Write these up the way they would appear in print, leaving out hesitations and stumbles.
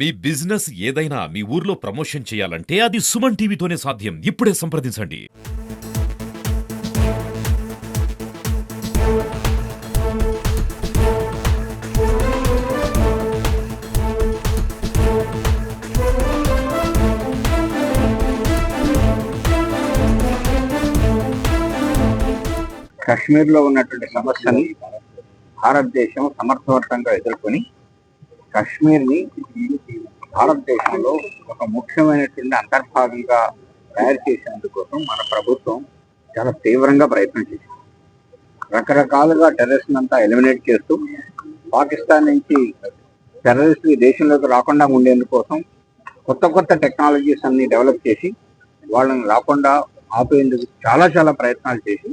మీ business ఏదైనా మీ ఊర్లో promotion చేయాలంటే అది సుమన్ టీవీతోనే సాధ్యం. ఇప్పుడే సంప్రదించండి. కశ్మీర్లో ఉన్నటువంటి సమస్యని భారతదేశం సమర్థవంతంగా ఎదుర్కొని కశ్మీర్ని భారతదేశంలో ఒక ముఖ్యమైనటువంటి అంతర్భాగంగా తయారు చేసేందుకోసం మన ప్రభుత్వం చాలా తీవ్రంగా ప్రయత్నం చేసింది. రకరకాలుగా టెర్రరిస్ట్ అంతా ఎలిమినేట్ చేస్తూ పాకిస్తాన్ నుంచి టెర్రరిస్ట్ దేశంలోకి రాకుండా ఉండేందుకోసం కొత్త టెక్నాలజీస్ అన్ని డెవలప్ చేసి వాళ్ళని రాకుండా ఆపేందుకు చాలా ప్రయత్నాలు చేసి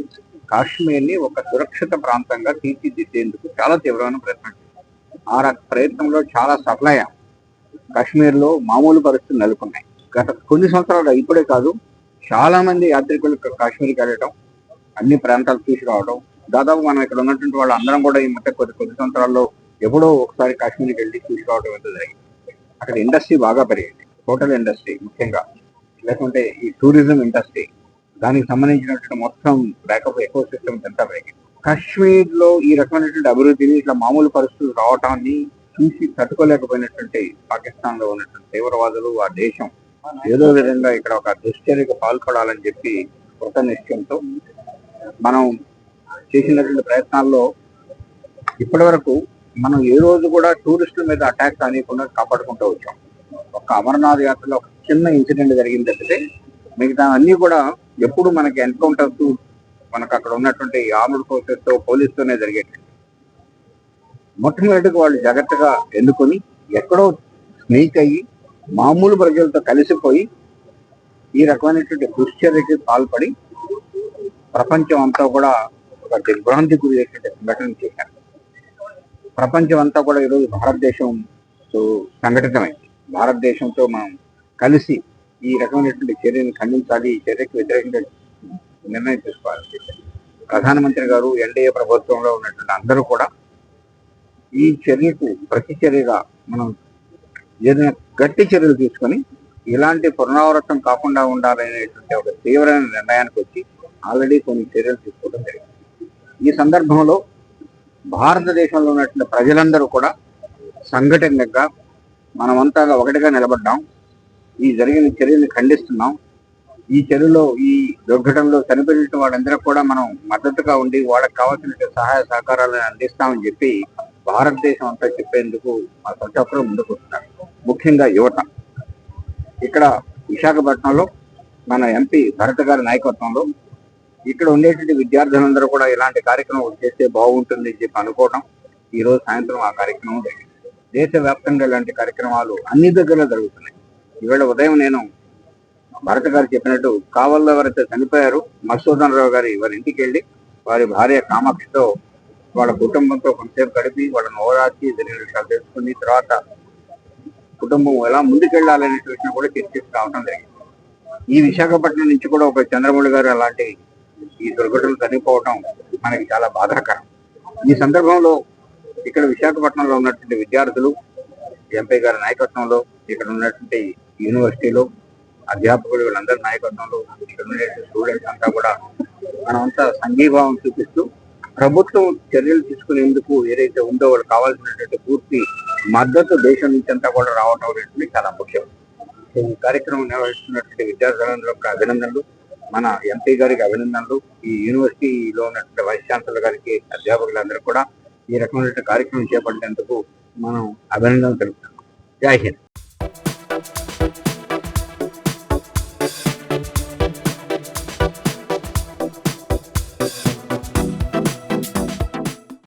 కాశ్మీర్ని ఒక సురక్షిత ప్రాంతంగా తీర్చిదిద్దేందుకు చాలా తీవ్రమైన ప్రయత్నం చేశారు. ఆ ప్రయత్నంలో చాలా సఫలయ్యాం. కాశ్మీర్లో మామూలు పరిస్థితులు నెలకొన్నాయి. గత కొన్ని సంవత్సరాలు ఇప్పుడే కాదు, చాలా మంది యాత్రికులు కాశ్మీర్కి వెళ్ళటం, అన్ని ప్రాంతాలు తీసుకురావడం, దాదాపు మనం ఇక్కడ ఉన్నటువంటి వాళ్ళు అందరం కూడా ఈ మధ్య కొద్ది సంవత్సరాల్లో ఎప్పుడో ఒకసారి కాశ్మీర్కి వెళ్ళి తీసుకురావడం ఎంత జరిగింది. అక్కడ ఇండస్ట్రీ బాగా పెరిగింది, హోటల్ ఇండస్ట్రీ ముఖ్యంగా, లేకుంటే ఈ టూరిజం ఇండస్ట్రీ, దానికి సంబంధించినటువంటి మొత్తం బ్యాకప్ ఎకో సిస్టమ్స్ అంతా పెరిగింది. కాశ్మీర్ లో ఈ రకమైనటువంటి అభివృద్ధిని, ఇట్లా మామూలు పరిస్థితులు రావటాన్ని చూసి తట్టుకోలేకపోయినటువంటి పాకిస్తాన్ లో ఉన్నటువంటి తీవ్రవాదులు, ఆ దేశం ఏదో విధంగా ఇక్కడ ఒక దుశ్చర్యకు పాల్పడాలని చెప్పి కృత నిశ్చయంతో మనం చేసినటువంటి ప్రయత్నాల్లో ఇప్పటి వరకు మనం ఏ రోజు కూడా టూరిస్టుల మీద అటాక్ కానియకుండా కాపాడుకుంటూ వచ్చాం. ఒక అమర్నాథ్ యాత్రలో ఒక చిన్న ఇన్సిడెంట్ జరిగింది తప్పితే మిగతా అన్ని కూడా ఎప్పుడు మనకి ఎన్కౌంటర్స్, మనకు అక్కడ ఉన్నటువంటి ఆర్మ్డ్ ఫోర్సెస్ తో, పోలీసుతోనే జరిగేది. మొట్టమొదటిగా వాళ్ళు జాగ్రత్తగా ఎన్నుకొని ఎక్కడో స్నేక్ అయ్యి మామూలు ప్రజలతో కలిసిపోయి ఈ రకమైనటువంటి దుశ్చర్యకి పాల్పడి ప్రపంచం అంతా కూడా ఒక దిగ్భ్రాంతి గురి చేసే సంఘటన చేశారు. ప్రపంచం అంతా కూడా ఈరోజు భారతదేశంతో సంఘటితమైంది. భారతదేశంతో మనం కలిసి ఈ రకమైనటువంటి చర్యను ఖండించాలి, ఈ చర్యకు వ్యతిరేకంగా నిర్ణయం తీసుకోవాలి. ప్రధానమంత్రి గారు, ఎన్డీఏ ప్రభుత్వంలో ఉన్నటువంటి అందరూ కూడా ఈ చర్యకు ప్రతి చర్యగా మనం ఏదైనా గట్టి చర్యలు తీసుకొని ఇలాంటి పునరావృతం కాకుండా ఉండాలనేటువంటి ఒక తీవ్రమైన నిర్ణయానికి వచ్చి ఆల్రెడీ కొన్ని చర్యలు తీసుకోవడం జరిగింది. ఈ సందర్భంలో భారతదేశంలో ఉన్నటువంటి ప్రజలందరూ కూడా సంఘటనగా మనమంతా ఒకటిగా నిలబడ్డాం. ఈ జరిగిన చర్యని ఖండిస్తున్నాం. ఈ చర్యలో, ఈ దుర్ఘటనలో చనిపోయిన వాళ్ళందరూ కూడా మనం మద్దతుగా ఉండి వాళ్ళకి కావాల్సిన సహాయ సహకారాలను అందిస్తామని చెప్పి భారతదేశం అంతా చెప్పేందుకు మా ప్రతి ఒక్కరూ ముందుకు వస్తున్నారు. ముఖ్యంగా యువత. ఇక్కడ విశాఖపట్నంలో మన ఎంపీ భరత్ గారి నాయకత్వంలో ఇక్కడ ఉండేటువంటి విద్యార్థులందరూ కూడా ఇలాంటి కార్యక్రమం చేస్తే బాగుంటుంది అని చెప్పి అనుకోవడం, ఈ రోజు సాయంత్రం ఆ కార్యక్రమం జరిగింది. దేశవ్యాప్తంగా ఇలాంటి కార్యక్రమాలు అన్ని దగ్గరలో జరుగుతున్నాయి. ఈవేళ ఉదయం నేను భరత్ గారు చెప్పినట్టు కావల్లో ఎవరైతే చనిపోయారు, మధుసూదన్ రావు గారి వారి ఇంటికి వెళ్ళి వారి భార్య కామాక్షితో, వాళ్ళ కుటుంబంతో కొంతసేపు గడిపి వాళ్ళని ఓదార్చి జరిగిన విషయాలు తెలుసుకుని తర్వాత కుటుంబం ఎలా ముందుకెళ్లాలనే విషయం కూడా చర్చిస్తూ రావడం జరిగింది. ఈ విశాఖపట్నం నుంచి కూడా ఒక చంద్రమౌళి గారు అలాంటి ఈ దుర్ఘటనలు చనిపోవడం మనకి చాలా బాధాకరం. ఈ సందర్భంలో ఇక్కడ విశాఖపట్నంలో ఉన్నటువంటి విద్యార్థులు, ఎంపీ గారి నాయకత్వంలో, ఇక్కడ ఉన్నటువంటి యూనివర్సిటీలో అధ్యాపకులు, వీళ్ళందరి నాయకత్వంలో ఇక్కడ ఉండే స్టూడెంట్స్ అంతా కూడా మనమంతా సంఘీభావం చూపిస్తూ ప్రభుత్వం చర్యలు తీసుకునేందుకు ఏదైతే ఉందో వాళ్ళకి కావాల్సినటువంటి పూర్తి మద్దతు దేశం నుంచి అంతా కూడా రావటం అనేది చాలా ముఖ్యం. ఈ కార్యక్రమం నిర్వహిస్తున్నటువంటి విద్యార్థులందరూ అభినందనలు, మన ఎంపీ గారికి అభినందనలు, ఈ యూనివర్సిటీలో ఉన్నటువంటి వైస్ ఛాన్సలర్ గారికి, అధ్యాపకులందరూ కూడా ఈ రకమైన కార్యక్రమం చేపట్టేందుకు మనం అభినందనలు తెలుపుతాం. జై హింద్.